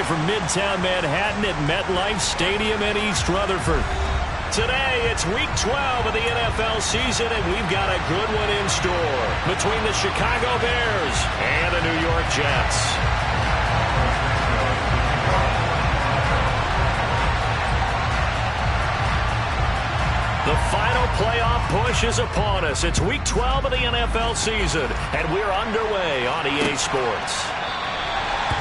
live from Midtown Manhattan at MetLife Stadium in East Rutherford. Today, it's Week 12 of the NFL season, and we've got a good one in store between the Chicago Bears and the New York Jets. The final playoff push is upon us. It's Week 12 of the NFL season, and we're underway on EA Sports.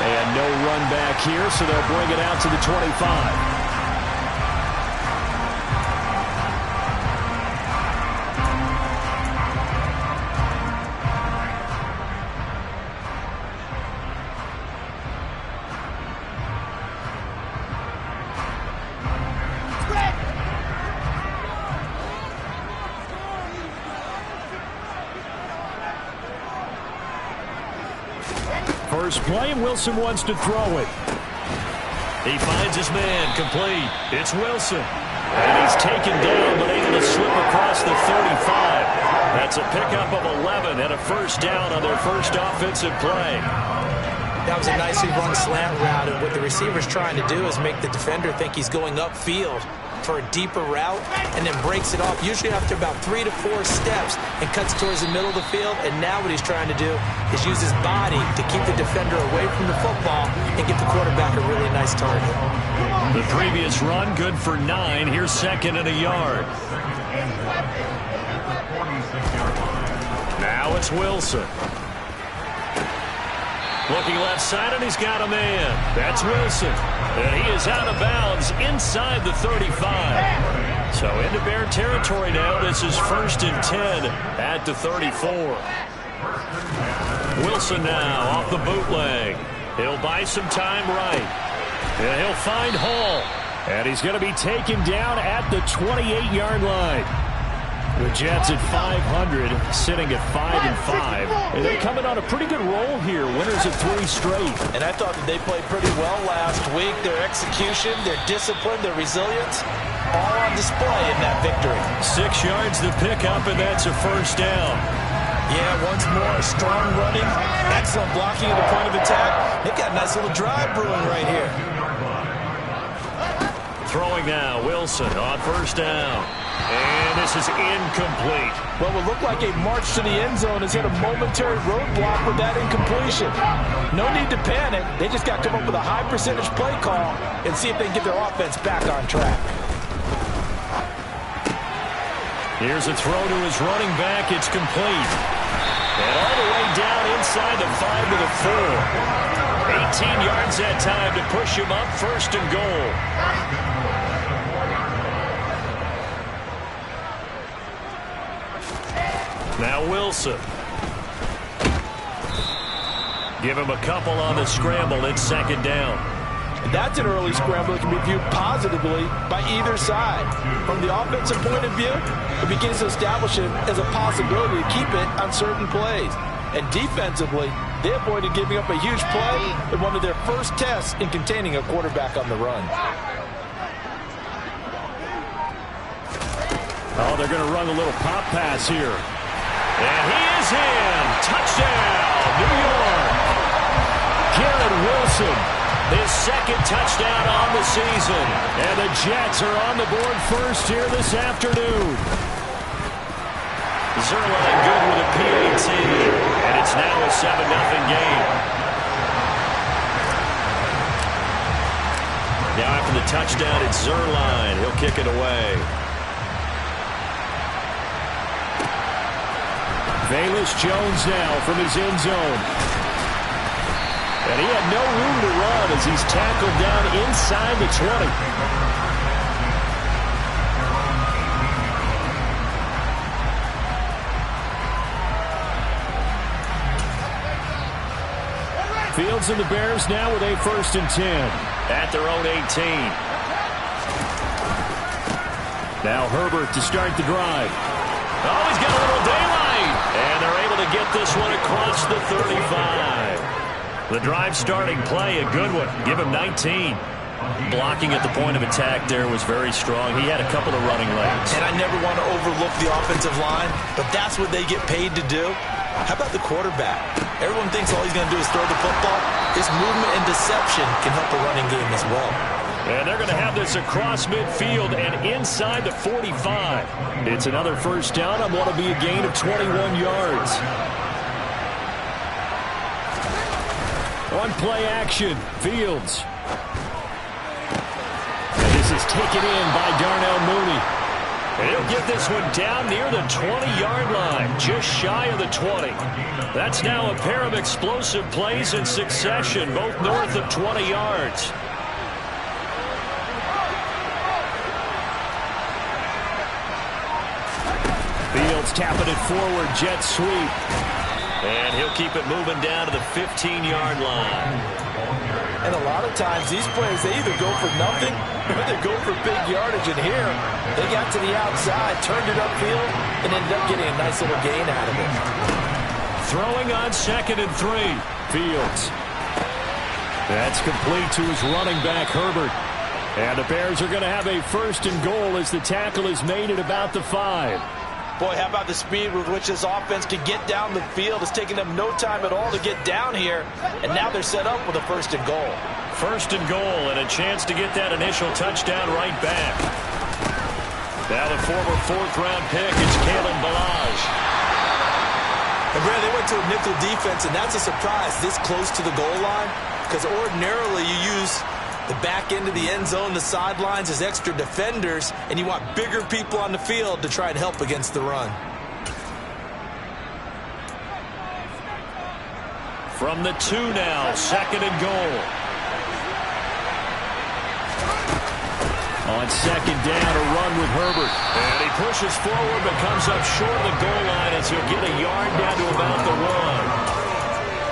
And no run back here, so they'll bring it out to the 25. First play, and Wilson wants to throw it. He finds his man, complete. It's Wilson. And he's taken down, but able to slip across the 35. That's a pickup of 11 and a first down on their first offensive play. That was a nicely run slant route, and what the receiver's trying to do is make the defender think he's going upfield for a deeper route, and then breaks it off, usually after about 3 to 4 steps, and cuts towards the middle of the field. And now what he's trying to do is use his body to keep the defender away from the football and get the quarterback a really nice target. The previous run, good for 9. Here's second and a yard. Now it's Wilson. Looking left side, and he's got a man. That's Wilson. And he is out of bounds inside the 35. So into Bear territory now. This is 1st and 10 at the 34. Wilson now off the bootleg. He'll buy some time right. And he'll find Hall. And he's going to be taken down at the 28-yard line. The Jets at 500, sitting at 5-5. And they're coming on a pretty good roll here. Winners of 3 straight. And I thought that they played pretty well last week. Their execution, their discipline, their resilience, all on display in that victory. 6 yards to pick up, and that's a first down. Yeah, once more, strong running, excellent blocking at the point of attack. They've got a nice little drive brewing right here. Throwing now, Wilson on first down. And this is incomplete. Well, it looked like a march to the end zone has hit a momentary roadblock with that incompletion. No need to panic. They just got to come up with a high percentage play call and see if they can get their offense back on track. Here's a throw to his running back. It's complete. And all the way down inside the 5 to the 4. 18 yards that time to push him up, 1st and goal. Now Wilson. Give him a couple on the scramble. It's 2nd down. That's an early scramble that can be viewed positively by either side. From the offensive point of view, it begins to establish it as a possibility to keep it on certain plays. And defensively, they avoided giving up a huge play in one of their first tests in containing a quarterback on the run. Oh, they're going to run a little pop pass here. And he is in. Touchdown, New York. Garrett Wilson, his 2nd touchdown on the season. And the Jets are on the board first here this afternoon. Zerline good with a PAT. And it's now a 7-0 game. Now after the touchdown, it's Zerline. He'll kick it away. Velus Jones now from his end zone. And he had no room to run as he's tackled down inside the 20. Fields and the Bears now with a 1st and 10 at their own 18. Now Herbert to start the drive. Oh, he's got a little daylight. And they're able to get this one across the 35. The drive starting play, a good one. Give him 19. Blocking at the point of attack there was very strong. He had a couple of running lanes. And I never want to overlook the offensive line, but that's what they get paid to do. How about the quarterback? Everyone thinks all he's going to do is throw the football. His movement and deception can help a running game as well. And they're going to have this across midfield and inside the 45. It's another first down on what will be a gain of 21 yards. On play action, Fields. And this is taken in by Darnell Mooney. And he'll get this one down near the 20-yard line, just shy of the 20. That's now a pair of explosive plays in succession, both north of 20 yards. Fields tapping it forward, jet sweep. And he'll keep it moving down to the 15-yard line. And a lot of times these plays, they either go for nothing or they go for big yardage. And here, they got to the outside, turned it upfield, and ended up getting a nice little gain out of it. Throwing on 2nd and 3. Fields. That's complete to his running back, Herbert. And the Bears are going to have a 1st and goal as the tackle is made at about the 5. Boy, how about the speed with which this offense can get down the field? It's taking them no time at all to get down here. And now they're set up with a 1st and goal. 1st and goal and a chance to get that initial touchdown right back. Now the former 4th-round pick is Kalen Ballage. And Brad, they went to a nickel defense, and that's a surprise this close to the goal line. Because ordinarily you use the back end of the end zone, the sidelines as extra defenders, and you want bigger people on the field to try and help against the run. From the 2 now, 2nd and goal. On 2nd down, a run with Herbert. And he pushes forward but comes up short of the goal line as he'll get a yard down to about the 1.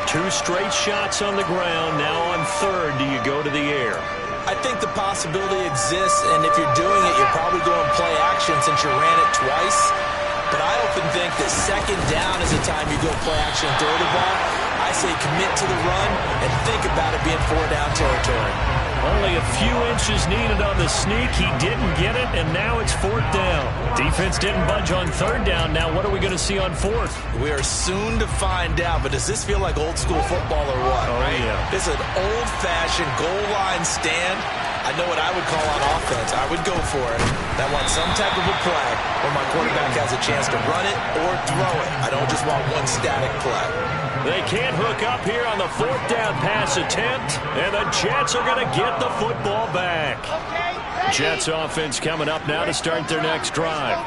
2 straight shots on the ground. Now on 3rd, do you go to the air? I think the possibility exists, and if you're doing it, you're probably going play action since you ran it twice. But I often think that 2nd down is the time you go play action and throw the ball. I say commit to the run and think about it being 4-down territory. Only a few inches needed on the sneak. He didn't get it, and now it's 4th down. Defense didn't budge on 3rd down. Now what are we going to see on 4th? We are soon to find out, but does this feel like old school football or what? Oh, right? Yeah. This is an old-fashioned goal line stand. I know what I would call on offense. I would go for it. I want some type of a play where my quarterback has a chance to run it or throw it. I don't just want one static play. They can't hook up here on the 4th down pass attempt, and the Jets are going to get the football back. Jets offense coming up now to start their next drive.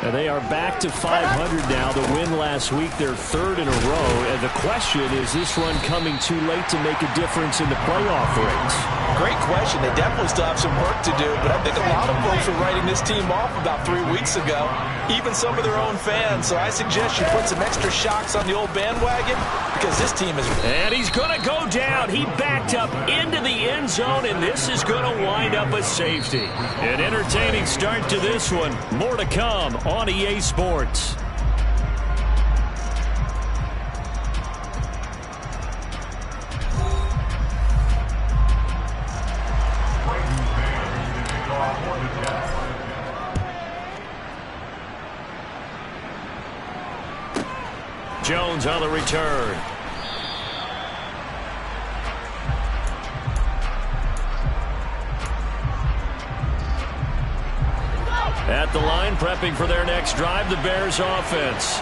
And they are back to 500 now. The win last week, their 3rd in a row. And the question is this run coming too late to make a difference in the playoff race? Great question. They definitely still have some work to do, but I think a lot of folks were writing this team off about 3 weeks ago, even some of their own fans. So I suggest you put some extra shocks on the old bandwagon because this team is... And he's going to go down. He backed up into the end zone, and this is going to wind up a safety. An entertaining start to this one. More to come on EA Sports. Jones on the return. At the line, prepping for their next drive, the Bears offense.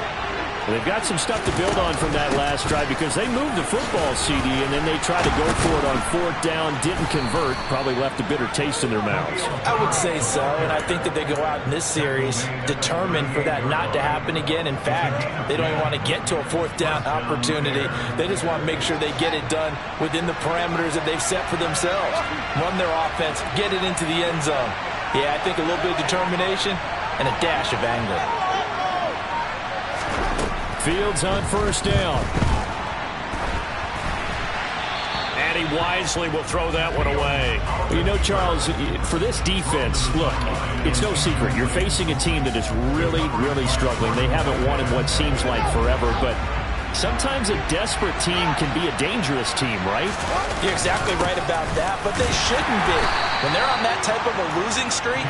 They've got some stuff to build on from that last drive because they moved the football, CD, and then they tried to go for it on 4th down, didn't convert, probably left a bitter taste in their mouths. I would say so, and I think that they go out in this series determined for that not to happen again. In fact, they don't even want to get to a 4th down opportunity. They just want to make sure they get it done within the parameters that they've set for themselves. Run their offense, get it into the end zone. Yeah, I think a little bit of determination and a dash of anger. Fields on 1st down. And he wisely will throw that one away. Well, you know, Charles, for this defense, look, it's no secret. You're facing a team that is really, really struggling. They haven't won in what seems like forever, but sometimes a desperate team can be a dangerous team, right? You're exactly right about that, but they shouldn't be. When they're on that type of a losing streak,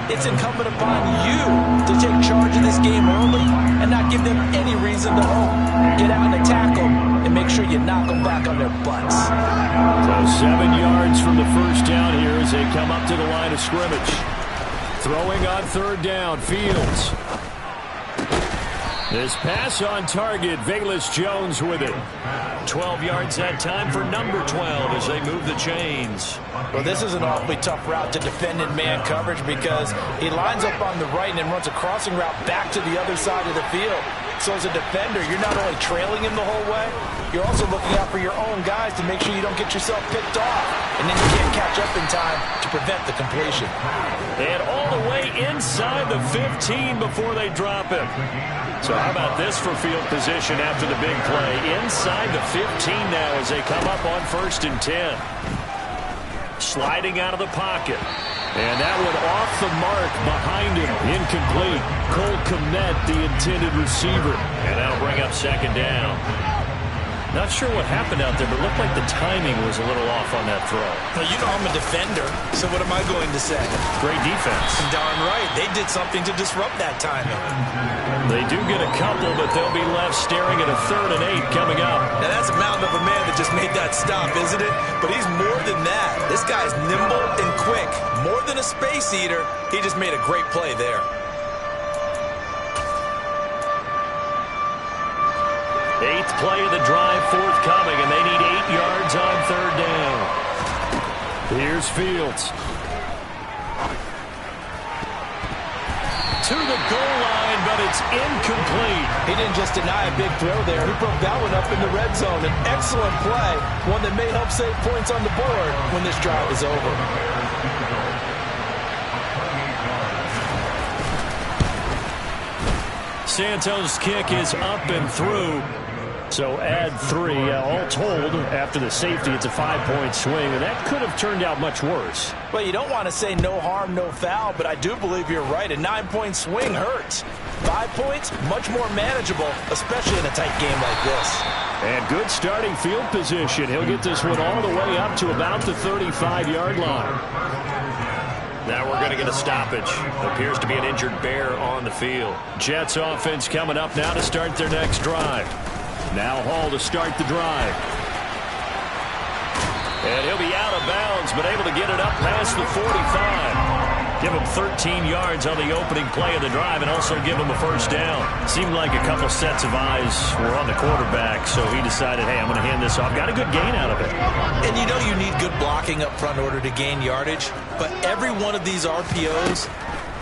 it's incumbent upon you to take charge of this game early and not give them any reason to hope. Get out and attack them and make sure you knock them back on their butts. So 7 yards from the first down here as they come up to the line of scrimmage. Throwing on third down, Fields. This pass on target, Velus Jones with it. 12 yards that time for number 12 as they move the chains. Well, this is an awfully tough route to defend in man coverage because he lines up on the right and then runs a crossing route back to the other side of the field. So as a defender, you're not only trailing him the whole way, you're also looking out for your own guys to make sure you don't get yourself picked off. And then you can't catch up in time to prevent the completion. And all the way inside the 15 before they drop him. So how about this for field position after the big play? Inside the 15 now as they come up on 1st and 10. Sliding out of the pocket. And that one off the mark behind him. Incomplete. Cole Kmet, the intended receiver. And that'll bring up 2nd down. Not sure what happened out there, but it looked like the timing was a little off on that throw. Well, you know I'm a defender, so what am I going to say? Great defense. Darn right. They did something to disrupt that timing. They do get a couple, but they'll be left staring at a 3rd and 8 coming up. Now, that's a mountain of a man that just made that stop, isn't it? But he's more than that. This guy's nimble and quick. More than a space eater, he just made a great play there. Eighth play of the drive forthcoming, and they need 8 yards on 3rd down. Here's Fields. To the goal line, but it's incomplete. He didn't just deny a big throw there. He broke that one up in the red zone. An excellent play, one that may help save points on the board when this drive is over. Santos' kick is up and through. So add 3. All told, after the safety, it's a 5-point swing, and that could have turned out much worse. Well, you don't want to say no harm, no foul, but I do believe you're right. A 9-point swing hurts. 5 points, much more manageable, especially in a tight game like this. And good starting field position. He'll get this one all the way up to about the 35-yard line. Now we're going to get a stoppage. Appears to be an injured Bear on the field. Jets offense coming up now to start their next drive. Now Hall to start the drive. And he'll be out of bounds, but able to get it up past the 45. Give him 13 yards on the opening play of the drive and also give him a 1st down. Seemed like a couple sets of eyes were on the quarterback, so he decided, hey, I'm going to hand this off. Got a good gain out of it. And you know you need good blocking up front in order to gain yardage, but every one of these RPOs,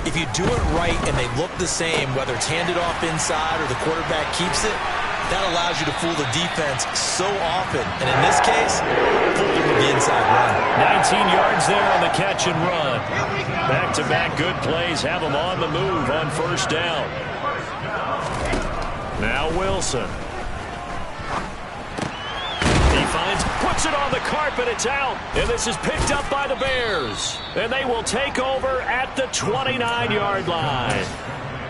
if you do it right and they look the same, whether it's handed off inside or the quarterback keeps it, that allows you to fool the defense so often. And in this case, fooled them with the inside run. 19 yards there on the catch and run. Back-to-back good plays have them on the move on 1st down. Now Wilson. He puts it on the carpet, it's out. And this is picked up by the Bears. And they will take over at the 29-yard line.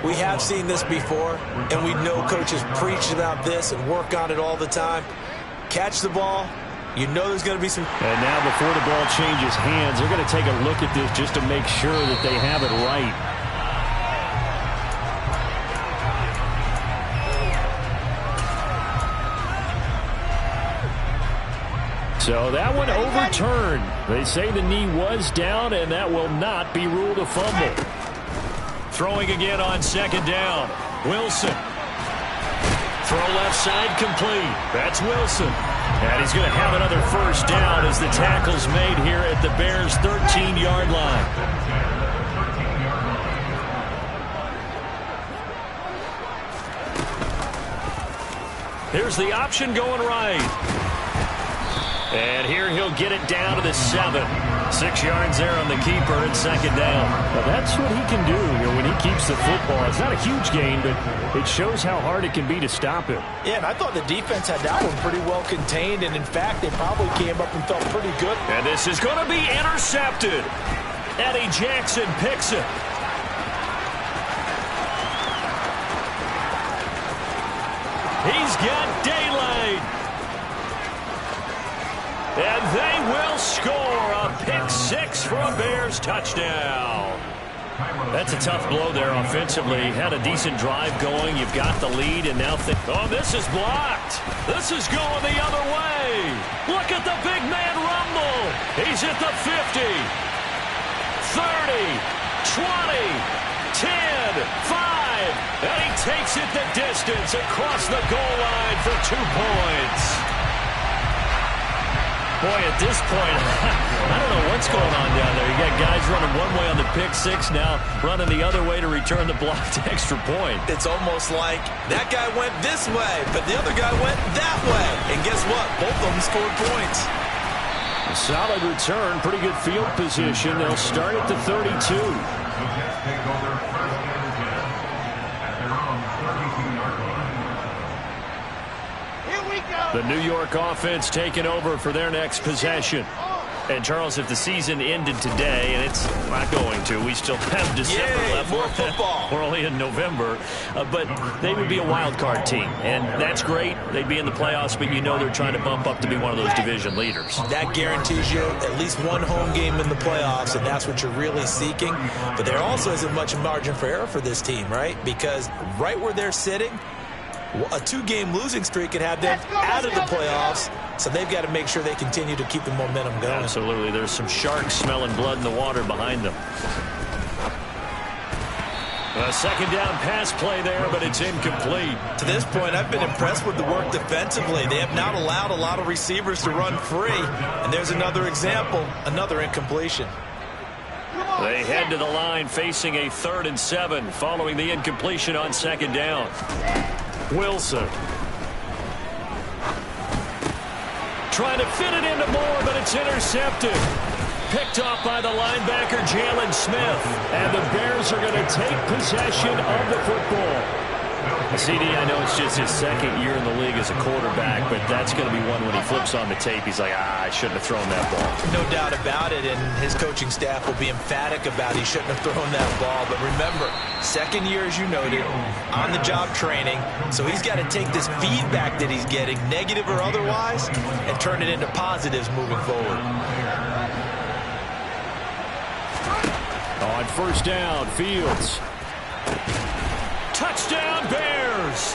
We have seen this before, and we know coaches preach about this and work on it all the time. Catch the ball. You know there's going to be some... And now before the ball changes hands, they're going to take a look at this just to make sure that they have it right. So that one overturned. They say the knee was down, and that will not be ruled a fumble. Throwing again on 2nd down. Wilson. Throw left side complete. That's Wilson. And he's going to have another 1st down as the tackle's made here at the Bears' 13-yard line. Here's the option going right. And here he'll get it down to the 7. 6 yards there on the keeper and 2nd down. Well, that's what he can do when he keeps the football. It's not a huge gain, but it shows how hard it can be to stop him. Yeah, and I thought the defense had that one pretty well contained, and in fact, they probably came up and felt pretty good. And this is going to be intercepted. Eddie Jackson picks it. He's got daylight. And they will score a pick-6 for a Bears touchdown. That's a tough blow there offensively. Had a decent drive going. You've got the lead, and now oh, this is blocked. This is going the other way. Look at the big man rumble. He's at the 50, 30, 20, 10, 5, and he takes it the distance across the goal line for 2 points. Boy, at this point, I don't know what's going on down there. You got guys running one way on the pick-6, now running the other way to return the blocked extra point. It's almost like that guy went this way, but the other guy went that way. And guess what? Both of them scored points. A solid return, pretty good field position. They'll start at the 32. The New York offense taking over for their next possession. And, Charles, if the season ended today, and it's not going to, we still have December left. More football. We're only in November. But they would be a wild card team, and that's great. They'd be in the playoffs, but you know they're trying to bump up to be one of those division leaders. That guarantees you at least one home game in the playoffs, and that's what you're really seeking. But there also isn't much margin for error for this team, right? Because right where they're sitting, a 2-game losing streak could have them out of the playoffs, so they've got to make sure they continue to keep the momentum going. Absolutely. There's some sharks smelling blood in the water behind them. A second down pass play there, but it's incomplete. To this point, I've been impressed with the work defensively. They have not allowed a lot of receivers to run free, and there's another example, another incompletion. They head to the line facing a 3rd and 7 following the incompletion on second down. Wilson. Trying to fit it into Moore, but it's intercepted. Picked off by the linebacker, Jalen Smith. And the Bears are going to take possession of the football. CD, I know it's just his second year in the league as a quarterback, but that's going to be one when he flips on the tape. He's like, I shouldn't have thrown that ball. No doubt about it, and his coaching staff will be emphatic about he shouldn't have thrown that ball. But remember, second year, as you noted, on-the-job training, so he's got to take this feedback that he's getting, negative or otherwise, and turn it into positives moving forward. On first down, Fields. Touchdown, Bears!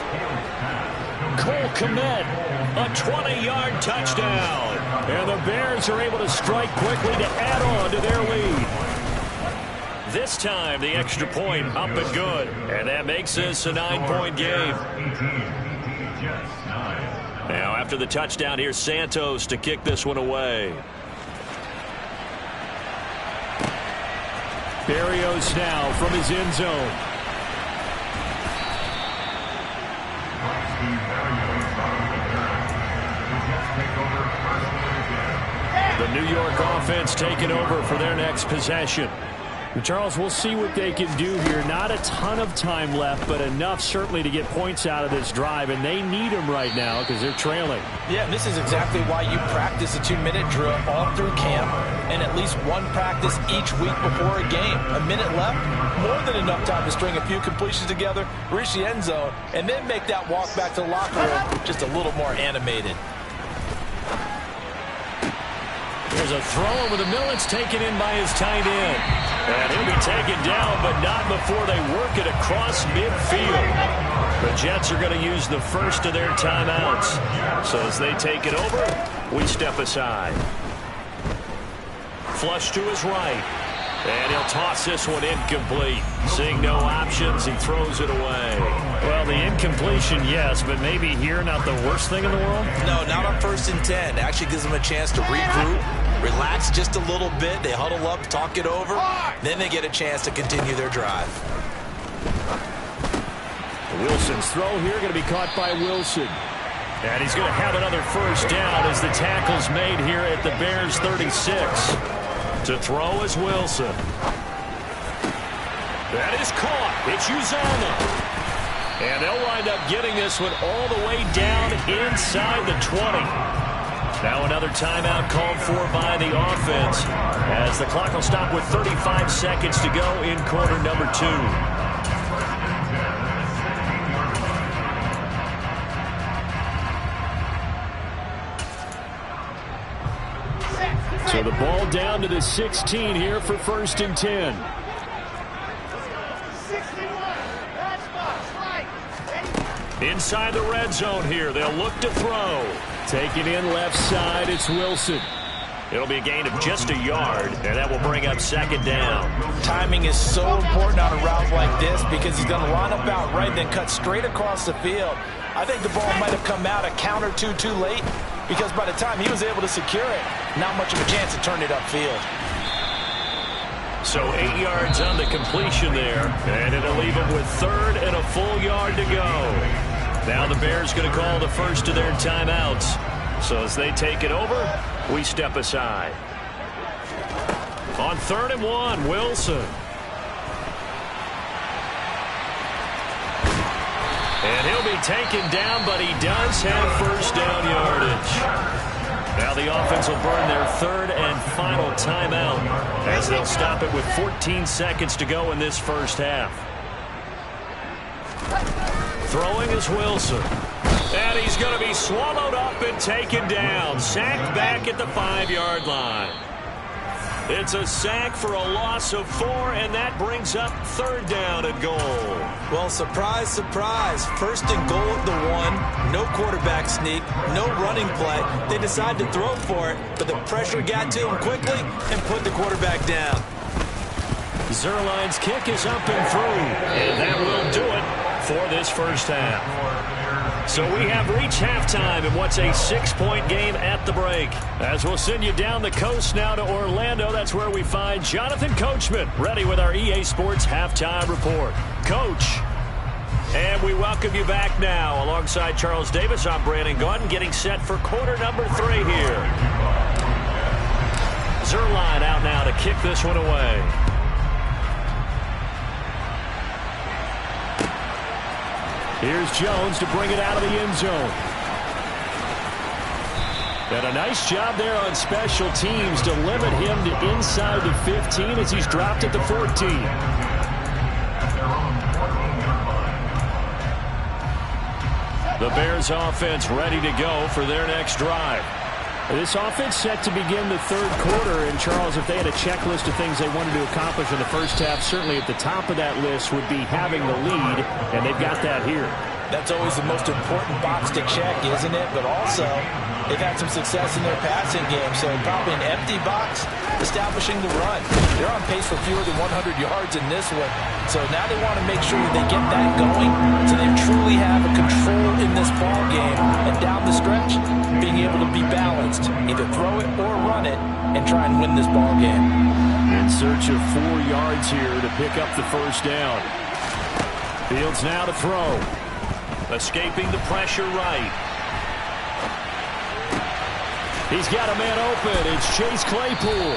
Cole Kmet, a 20-yard touchdown. And the Bears are able to strike quickly to add on to their lead. This time, the extra point up and good. And that makes this a 9-point game. Now, after the touchdown, here's Santos to kick this one away. Berrios now from his end zone. The New York offense taking over for their next possession. Charles, we'll see what they can do here. Not a ton of time left, but enough certainly to get points out of this drive, and they need them right now because they're trailing. Yeah, and this is exactly why you practice a 2-minute drill all through camp and at least one practice each week before a game. A minute left, more than enough time to string a few completions together, reach the end zone, and then make that walk back to the locker room just a little more animated. There's a throw over the middle. It's taken in by his tight end. And he'll be taken down, but not before they work it across midfield. The Jets are going to use the first of their timeouts. So as they take it over, we step aside. Flush to his right. And he'll toss this one incomplete. Seeing no options, he throws it away. Well, the incompletion, yes, but maybe here not the worst thing in the world? No, not on 1st and 10. Actually gives them a chance to regroup, relax just a little bit. They huddle up, talk it over. Then they get a chance to continue their drive. Wilson's throw here going to be caught by Wilson. And he's going to have another first down as the tackle's made here at the Bears 36. To throw is Wilson. That is caught. It's Uzama. And they'll wind up getting this one all the way down inside the 20. Now another timeout called for by the offense as the clock will stop with 35 seconds to go in quarter number 2. So the ball down to the 16 here for 1st and 10. Inside the red zone here. They'll look to throw. Taking in left side, it's Wilson. It'll be a gain of just a yard, and that will bring up 2nd down. Timing is so important on a route like this because he's going to line up out right, then cut straight across the field. I think the ball might have come out a count or two too late because by the time he was able to secure it, not much of a chance to turn it upfield. So 8 yards on the completion there, and it'll leave him with 3rd and a full yard to go. Now the Bears going to call the first of their timeouts. So as they take it over, we step aside. On 3rd and 1, Wilson. And he'll be taken down, but he does have 1st down yardage. Now the offense will burn their 3rd and final timeout as they'll stop it with 14 seconds to go in this 1st half. Throwing is Wilson. And he's going to be swallowed up and taken down. Sacked back at the 5-yard line. It's a sack for a loss of 4, and that brings up 3rd down and goal. Well, surprise, surprise. 1st and goal at the 1. No quarterback sneak. No running play. They decide to throw for it, but the pressure got to him quickly and put the quarterback down. Zerline's kick is up and through, and that will do it for this 1st half. So we have reached halftime in what's a 6-point game at the break. As we'll send you down the coast now to Orlando, that's where we find Jonathan Coachman ready with our EA Sports Halftime Report. Coach, and we welcome you back now. Alongside Charles Davis, I'm Brandon Gaudin, getting set for quarter number 3 here. Zerline out now to kick this one away. Here's Jones to bring it out of the end zone. And a nice job there on special teams to limit him to inside the 15 as he's dropped at the 14. The Bears offense ready to go for their next drive. This offense set to begin the 3rd quarter. And, Charles, if they had a checklist of things they wanted to accomplish in the 1st half, certainly at the top of that list would be having the lead, and they've got that here. That's always the most important box to check, isn't it? But also, they've had some success in their passing game, so probably an empty box, establishing the run. They're on pace for fewer than 100 yards in this one, so now they want to make sure that they get that going so they truly have a control in this ball game, and down the stretch, being able to be balanced, either throw it or run it, and try and win this ball game. In search of 4 yards here to pick up the 1st down. Fields now to throw. Escaping the pressure right. He's got a man open. It's Chase Claypool.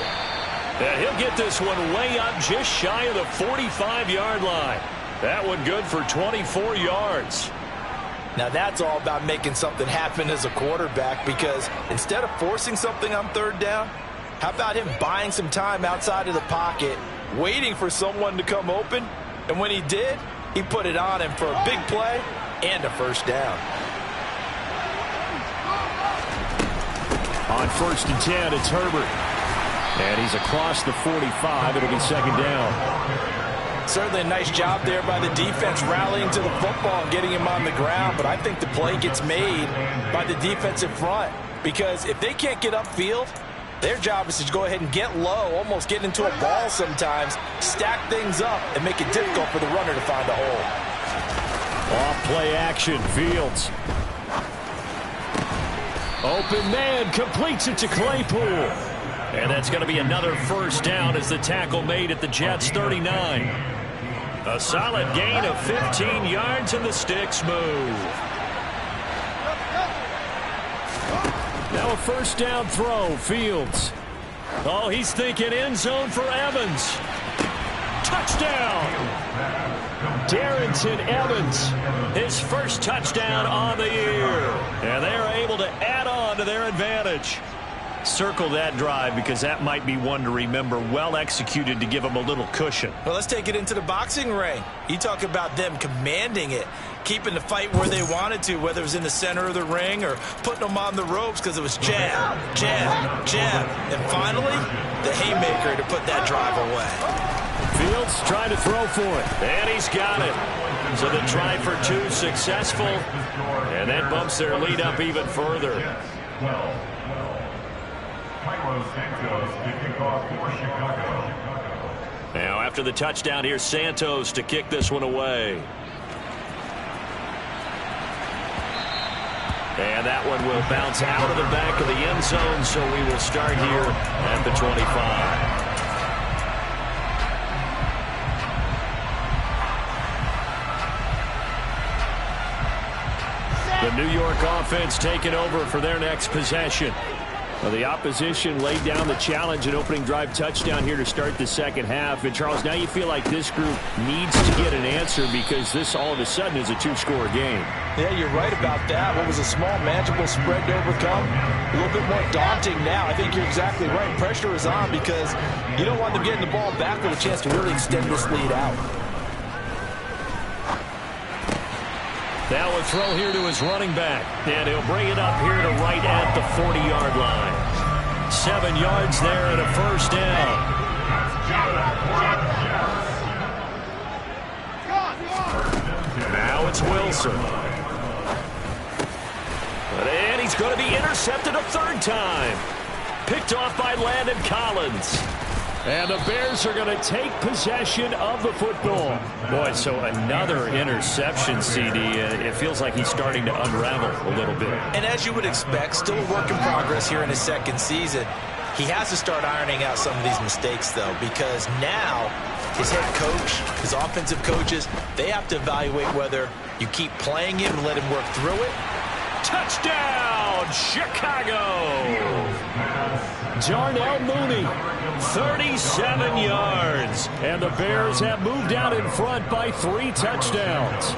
And he'll get this one way up just shy of the 45-yard line. That one good for 24 yards. Now that's all about making something happen as a quarterback, because instead of forcing something on 3rd down, how about him buying some time outside of the pocket, waiting for someone to come open, and when he did, he put it on him for a big play and a 1st down. On 1st and 10, it's Herbert. And he's across the 45. It'll be 2nd down. Certainly a nice job there by the defense rallying to the football and getting him on the ground, but I think the play gets made by the defensive front, because if they can't get upfield, their job is to go ahead and get low, almost get into a ball sometimes, stack things up, and make it difficult for the runner to find a hole. Off play action, Fields. Open man, completes it to Claypool. And that's going to be another 1st down as the tackle made at the Jets' 39. A solid gain of 15 yards, and the sticks move. Now a 1st down throw, Fields. Oh, he's thinking end zone for Evans. Touchdown! Darrington Evans, his 1st touchdown on the year. And they're able to add on to their advantage. circle that drive because that might be one to remember. Well executed to give them a little cushion. Well, let's take it into the boxing ring. You talk about them commanding it, keeping the fight where they wanted to, whether it was in the center of the ring or putting them on the ropes because it was jab, jab, jab. And finally, the haymaker to put that drive away. Fields trying to throw for it. And he's got it. So the try for two successful. And that bumps their lead up even further. Now after the touchdown, here's Santos to kick this one away. And that one will bounce out of the back of the end zone, so we will start here at the 25. The New York offense taking over for their next possession. Well, the opposition laid down the challenge and opening drive touchdown here to start the second half. And, Charles, now you feel like this group needs to get an answer because this all of a sudden is a two-score game. Yeah, you're right about that. What was a small, manageable spread to overcome, a little bit more daunting now. I think you're exactly right. Pressure is on because you don't want them getting the ball back with a chance to really extend this lead out. Now a throw here to his running back. And he'll bring it up here to right at the 40-yard line. 7 yards there and a first down. Now it's Wilson. And he's going to be intercepted a third time. Picked off by Landon Collins. And the Bears are going to take possession of the football. Boy, so another interception, CD. It feels like he's starting to unravel a little bit. And as you would expect, still a work in progress here in his second season. He has to start ironing out some of these mistakes, though, because now his head coach, his offensive coaches, they have to evaluate whether you keep playing him and let him work through it. Touchdown, Chicago! Darnell Mooney, 37 yards. And the Bears have moved out in front by 3 touchdowns.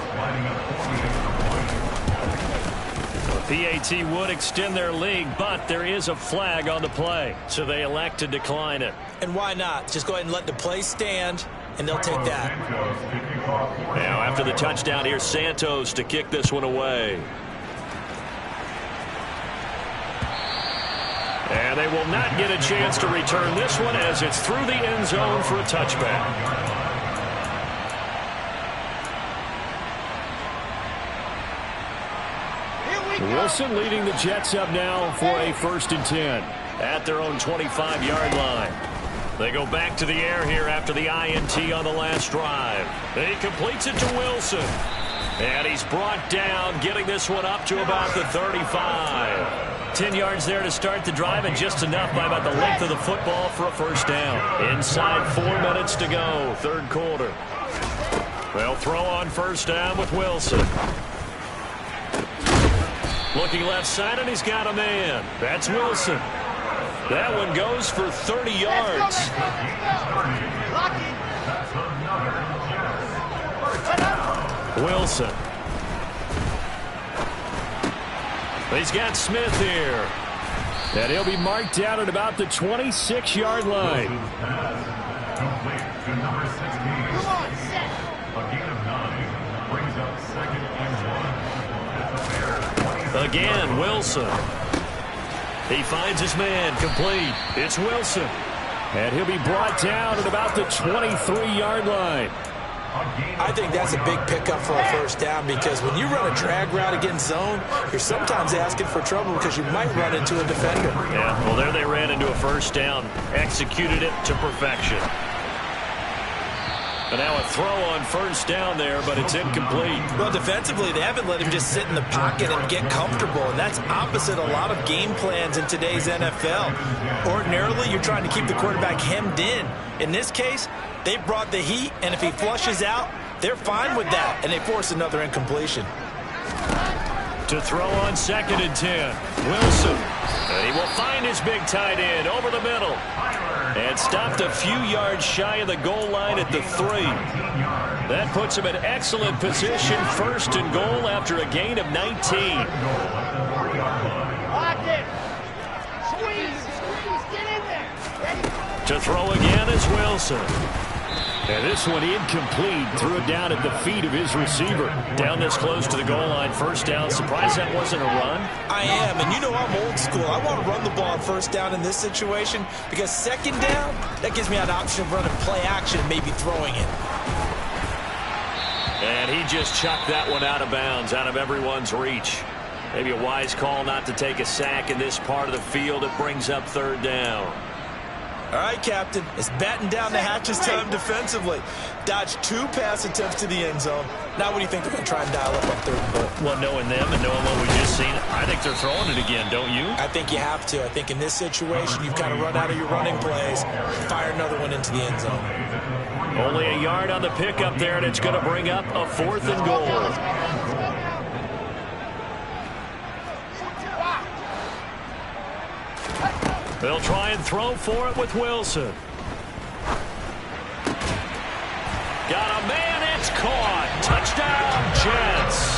PAT would extend their lead, but there is a flag on the play, so they elect to decline it. And why not? Just go ahead and let the play stand, and they'll take that. Now after the touchdown, here's Santos to kick this one away. And they will not get a chance to return this one as it's through the end zone for a touchback. Wilson leading the Jets up now for a 1st and 10 at their own 25-yard line. They go back to the air here after the INT on the last drive. He completes it to Wilson. And he's brought down, getting this one up to about the 35. 10 yards there to start the drive, and just enough by about the length of the football for a first down. Inside 4 minutes to go, third quarter. They'll throw on first down with Wilson. Looking left side, and he's got a man. That's Wilson. That one goes for 30 yards. Wilson. He's got Smith here. And he'll be marked down at about the 26-yard line. Complete to number 16. A gain of 9 brings up 2nd and 1. Again, Wilson. He finds his man complete. It's Wilson. And he'll be brought down at about the 23-yard line. I think that's a big pickup for a first down because when you run a drag route against zone, you're sometimes asking for trouble because you might run into a defender. Yeah, well, there they ran into a first down, executed it to perfection. And now a throw on first down there, but it's incomplete. Well, defensively, they haven't let him just sit in the pocket and get comfortable, and that's opposite a lot of game plans in today's NFL. Ordinarily, you're trying to keep the quarterback hemmed in. In this case, they brought the heat, and if he flushes out, they're fine with that, and they force another incompletion. To throw on 2nd and 10, Wilson. And he will find his big tight end over the middle. And stopped a few yards shy of the goal line at the 3. That puts him in excellent position, 1st and goal after a gain of 19. To throw again is Wilson. And this one incomplete. Threw it down at the feet of his receiver. Down this close to the goal line. First down. Surprised that wasn't a run? I am. And you know I'm old school. I want to run the ball on first down in this situation because second down, that gives me an option of running play action and maybe throwing it. And he just chucked that one out of bounds, out of everyone's reach. Maybe a wise call not to take a sack in this part of the field. It brings up third down. All right, Captain. It's batten down the hatches time defensively. Dodged 2 pass attempts to the end zone. Now what do you think they're going to try and dial up on third and goal? Well, knowing them and knowing what we just seen, I think they're throwing it again, don't you? I think you have to. I think in this situation, you've kind of run out of your running plays. Fire another one into the end zone. Only a yard on the pickup there, and it's going to bring up a 4th and goal. They'll try and throw for it with Wilson. Got a man, it's caught. Touchdown, Jets.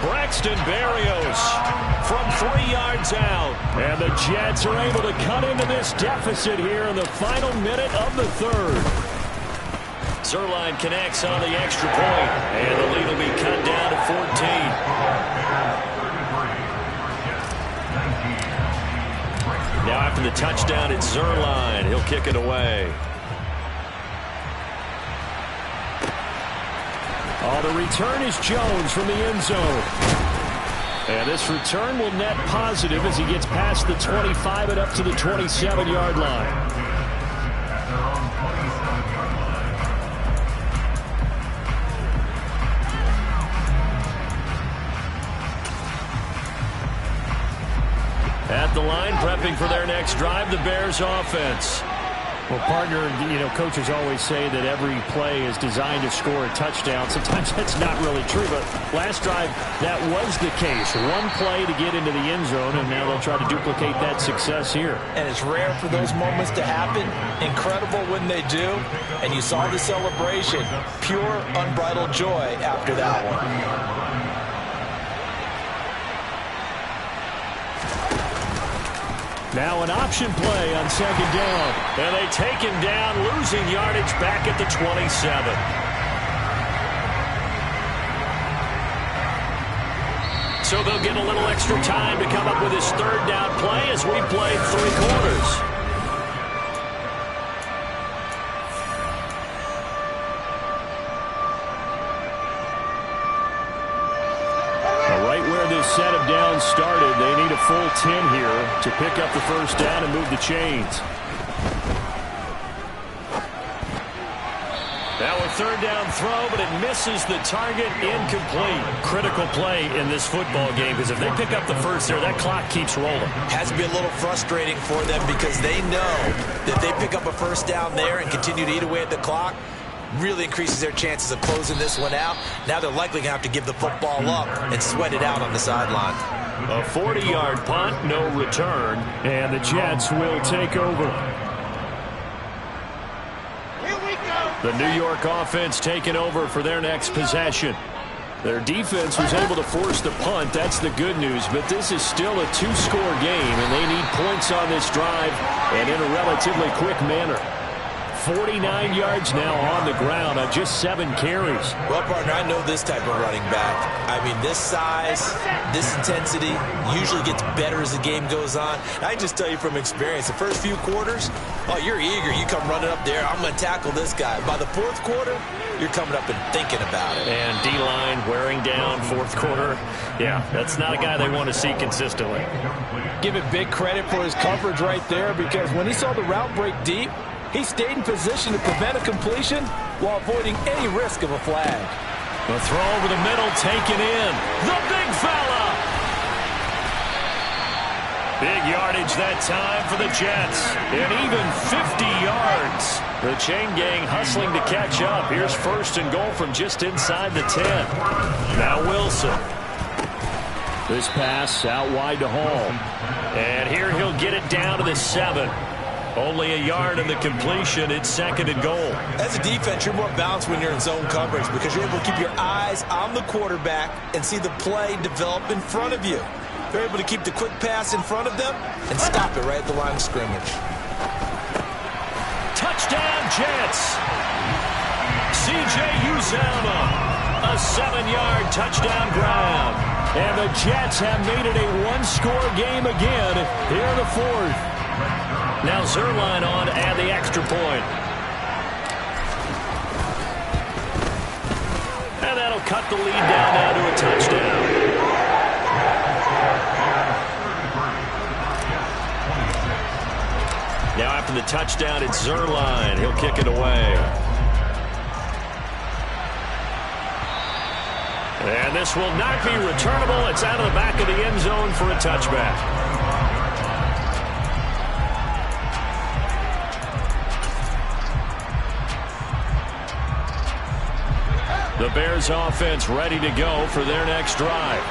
Braxton Berrios from 3 yards out. And the Jets are able to cut into this deficit here in the final minute of the third. Zerline connects on the extra point, and the lead will be cut down to 14. Now after the touchdown, it's Zerline. He'll kick it away. Oh, the return is Jones from the end zone. And this return will net positive as he gets past the 25 and up to the 27-yard line. At the line, prepping for their next drive, the Bears offense. Well, partner, you know, coaches always say that every play is designed to score a touchdown. Sometimes that's not really true, but last drive, that was the case. One play to get into the end zone, and now they'll try to duplicate that success here. And it's rare for those moments to happen. Incredible when they do. And you saw the celebration. Pure, unbridled joy after that one. Now an option play on second down. And they take him down, losing yardage back at the 27. So they'll get a little extra time to come up with his third down play as we played 3 quarters. Set of downs started. They need a full 10 here to pick up the first down and move the chains. Now a third down throw, but it misses the target, incomplete. Critical play in this football game because if they pick up the first there, that clock keeps rolling. Has to be a little frustrating for them because they know that they pick up a first down there and continue to eat away at the clock. Really increases their chances of closing this one out. Now they're likely going to have to give the football up and sweat it out on the sideline. A 40-yard punt, no return, and the Jets will take over. Here we go. The New York offense taking over for their next possession. Their defense was able to force the punt. That's the good news, but this is still a 2-score game, and they need points on this drive and in a relatively quick manner. 49 yards now on the ground on just 7 carries. Well, partner, I know this type of running back. I mean, this size, this intensity usually gets better as the game goes on. I just tell you from experience, the first few quarters, oh, you're eager. You come running up there, I'm going to tackle this guy. By the 4th quarter, you're coming up and thinking about it. And D-line wearing down 4th quarter. Yeah, that's not a guy they want to see consistently. Give it big credit for his coverage right there because when he saw the route break deep, he stayed in position to prevent a completion while avoiding any risk of a flag. The throw over the middle taken in. The big fella. Big yardage that time for the Jets. And even 50 yards. The chain gang hustling to catch up. Here's 1st and goal from just inside the 10. Now Wilson. This pass out wide to Hall. And here he'll get it down to the 7. Only a yard in the completion. It's 2nd and goal. As a defense, you're more balanced when you're in zone coverage because you're able to keep your eyes on the quarterback and see the play develop in front of you. They're able to keep the quick pass in front of them and stop it right at the line of scrimmage. Jets. C.J. Uzomah, a 7-yard touchdown grab. And the Jets have made it a one-score game again here in the fourth. Now Zerline on to add the extra point. And that'll cut the lead down now to a touchdown. Now after the touchdown, it's Zerline. He'll kick it away. And this will not be returnable. It's out of the back of the end zone for a touchback. The Bears offense ready to go for their next drive.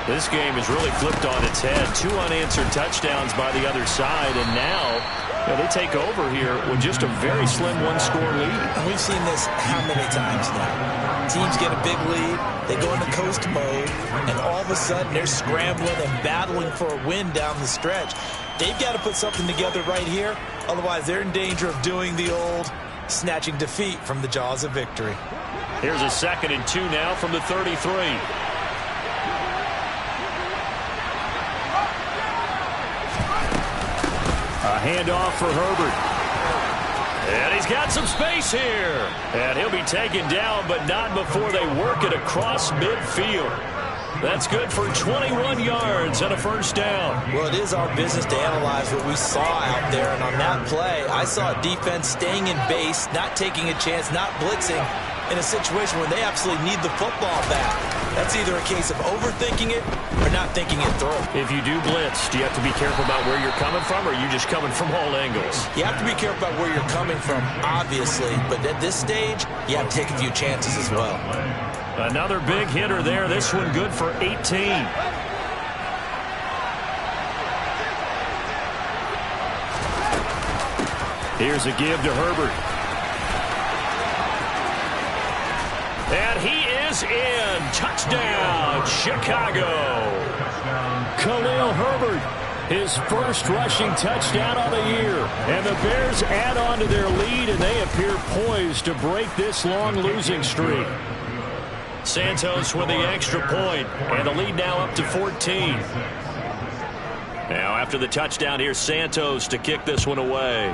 This game is really flipped on its head. 2 unanswered touchdowns by the other side, and now they take over here with just a very slim one-score lead. And we've seen this how many times now? Teams get a big lead, they go into coast mode, and all of a sudden they're scrambling and battling for a win down the stretch. They've got to put something together right here, otherwise they're in danger of doing the old snatching defeat from the jaws of victory. Here's a 2nd and 2 now from the 33. A handoff for Herbert. And he's got some space here. And he'll be taken down, but not before they work it across midfield. That's good for 21 yards and a first down. Well, it is our business to analyze what we saw out there. And on that play, I saw defense staying in base, not taking a chance, not blitzing in a situation where they absolutely need the football back. That's either a case of overthinking it or not thinking it through. If you do blitz, do you have to be careful about where you're coming from, or are you just coming from all angles? You have to be careful about where you're coming from, obviously. But at this stage, you have to take a few chances as well. Another big hitter there. This one good for 18. Here's a give to Herbert. And he is in. Touchdown, Chicago. Khalil Herbert, his first rushing touchdown of the year. And the Bears add on to their lead, and they appear poised to break this long losing streak. Santos with the extra point, and the lead now up to 14. Now after the touchdown, here's Santos to kick this one away.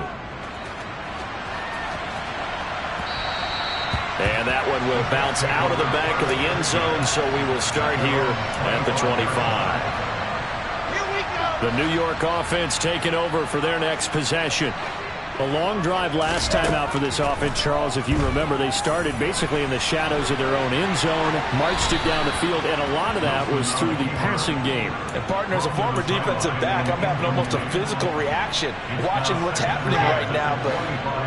And that one will bounce out of the back of the end zone, so we will start here at the 25. The New York offense taking over for their next possession. A long drive last time out for this offense, Charles. If you remember, they started basically in the shadows of their own end zone, marched it down the field, and a lot of that was through the passing game. And, partner, as a former defensive back, I'm having almost a physical reaction watching what's happening right now. But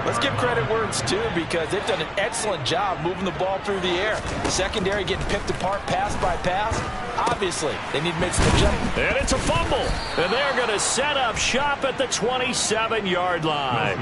let's give credit where it's due, because they've done an excellent job moving the ball through the air. Secondary getting picked apart pass by pass. Obviously, they need to make some adjustments. And it's a fumble. And they're going to set up shop at the 27-yard line.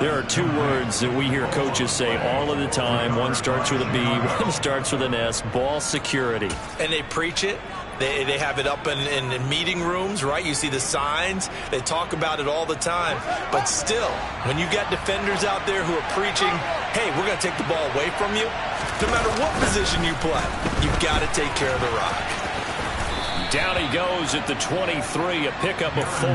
There are 2 words that we hear coaches say all of the time. One starts with a B, one starts with an S. Ball security. And they preach it. They have it up in meeting rooms, right? You see the signs. They talk about it all the time. But still, when you got defenders out there who are preaching, hey, we're going to take the ball away from you, no matter what position you play, you've got to take care of the rock. Down he goes at the 23, a pickup of 4.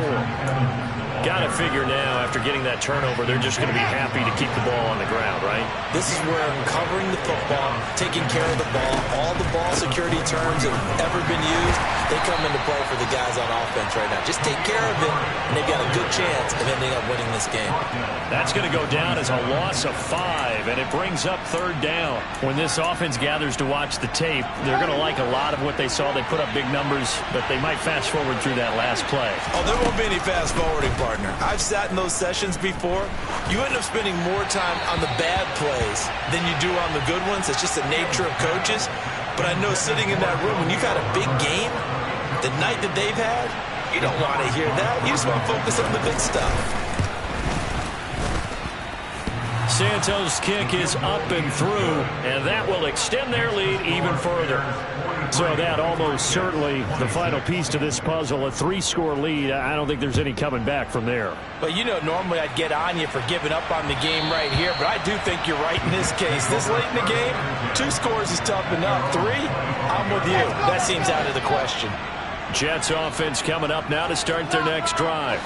Got to figure now, after getting that turnover, they're just going to be happy to keep the ball on the ground, right? This is where covering the football, taking care of the ball, all the ball security terms that have ever been used, they come into play for the guys on offense right now. Just take care of it, and they've got a good chance of ending up winning this game. That's going to go down as a loss of 5, and it brings up 3rd down. When this offense gathers to watch the tape, they're going to like a lot of what they saw. They put up big numbers, but they might fast forward through that last play. Oh, there won't be any fast forwarding, partner. I've sat in those sessions before. You end up spending more time on the bad plays than you do on the good ones. It's just the nature of coaches. But I know sitting in that room, when you've had a big game, the night that they've had, you don't want to hear that. You just want to focus on the good stuff. Santos' kick is up and through, and that will extend their lead even further. So that almost certainly the final piece to this puzzle, a 3-score lead. I don't think there's any coming back from there. But you know, normally I'd get on you for giving up on the game right here, but I do think you're right in this case. This late in the game, 2 scores is tough enough. 3, I'm with you. That seems out of the question. Jets offense coming up now to start their next drive.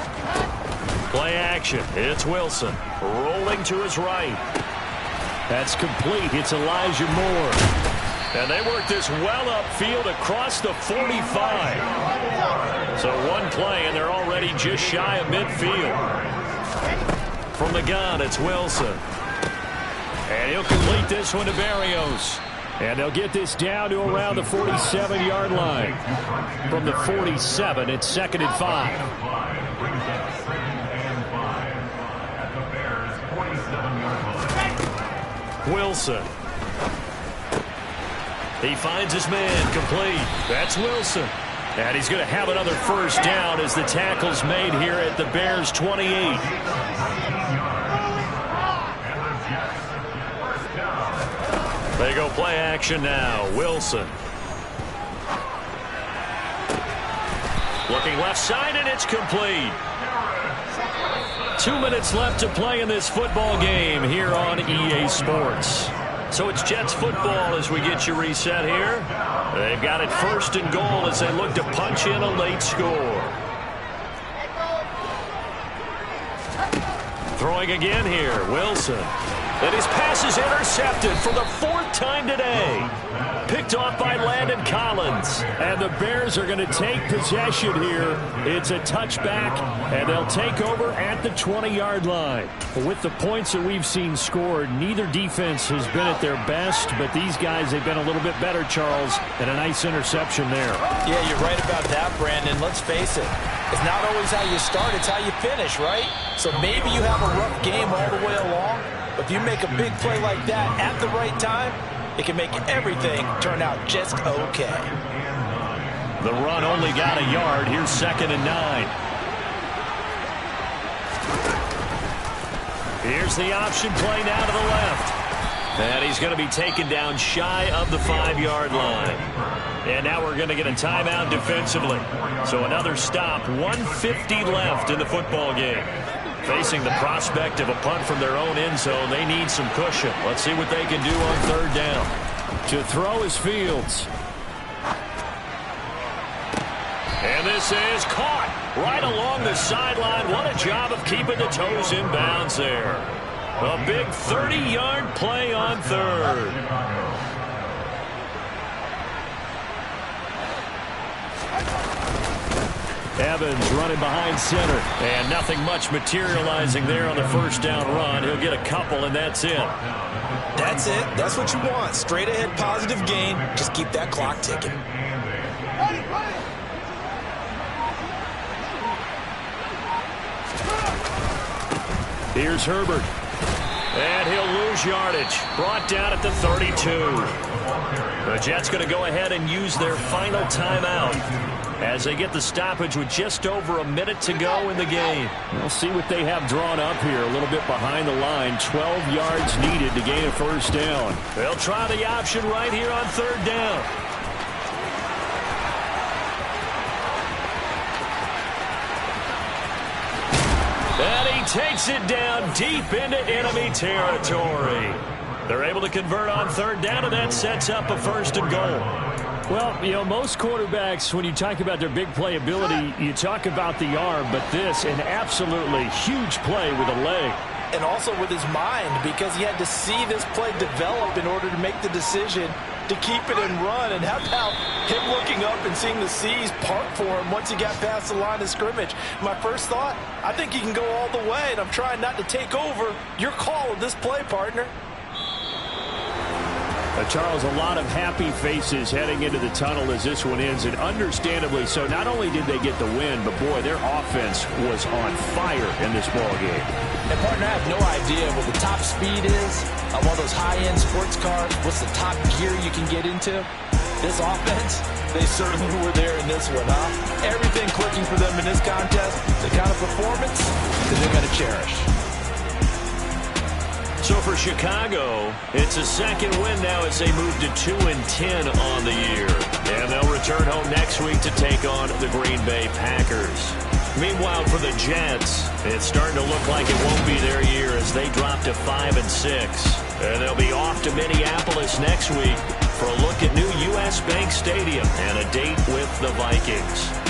Play action. It's Wilson rolling to his right. That's complete. It's Elijah Moore. And they work this well upfield across the 45. So one play, and they're already just shy of midfield. From the gun, it's Wilson. And he'll complete this one to Berrios. And they'll get this down to around the 47-yard line. From the 47, it's 2nd and 5. Wilson. He finds his man complete. That's Wilson. And he's going to have another first down as the tackle's made here at the Bears 28. They go play action now. Wilson. Looking left side, and it's complete. 2 minutes left to play in this football game here on EA Sports. So it's Jets football as we get you reset here. They've got it 1st and goal as they look to punch in a late score. Throwing again here, Wilson. And his pass is intercepted for the 4th time today. Picked off by Landon Collins. And the Bears are going to take possession here. It's a touchback, and they'll take over at the 20-yard line. With the points that we've seen scored, neither defense has been at their best, but these guys, they've been a little bit better, Charles, and a nice interception there. Yeah, you're right about that, Brandon. Let's face it. It's not always how you start, it's how you finish, right? So maybe you have a rough game all the way along, but if you make a big play like that at the right time, it can make everything turn out just okay. The run only got a yard. Here's 2nd and 9. Here's the option play now to the left. And he's going to be taken down shy of the 5-yard line. And now we're going to get a timeout defensively. So another stop. 1:50 left in the football game. Facing the prospect of a punt from their own end zone, they need some cushion. Let's see what they can do on 3rd down. To throw is Fields. And this is caught right along the sideline. What a job of keeping the toes in bounds there. A big 30-yard play on 3rd. Evans running behind center. And nothing much materializing there on the 1st down run. He'll get a couple, and that's it. That's it. That's what you want. Straight ahead positive gain. Just keep that clock ticking. Here's Herbert. And he'll lose yardage. Brought down at the 32. The Jets going to go ahead and use their final timeout as they get the stoppage with just over a minute to go in the game. We'll see what they have drawn up here. A little bit behind the line. 12 yards needed to gain a 1st down. They'll try the option right here on 3rd down. And he takes it down deep into enemy territory. They're able to convert on 3rd down, and that sets up a 1st and goal. Well, you know, most quarterbacks, when you talk about their big playability, you talk about the arm, but this, an absolutely huge play with a leg. And also with his mind, because he had to see this play develop in order to make the decision to keep it and run. And how about him looking up and seeing the seas part for him once he got past the line of scrimmage? My first thought, I think he can go all the way, and I'm trying not to take over. Your call of this play, partner. Charles, a lot of happy faces heading into the tunnel as this one ends, and understandably so. Not only did they get the win, but boy, their offense was on fire in this ball game. And partner, I have no idea what the top speed is on one of those high-end sports cars. What's the top gear you can get into? This offense, they certainly were there in this one, huh? Everything clicking for them in this contest, the kind of performance that they're going to cherish. So for Chicago, it's a second win now as they move to 2-10 on the year. And they'll return home next week to take on the Green Bay Packers. Meanwhile, for the Jets, it's starting to look like it won't be their year as they drop to 5-6. And they'll be off to Minneapolis next week for a look at new U.S. Bank Stadium and a date with the Vikings.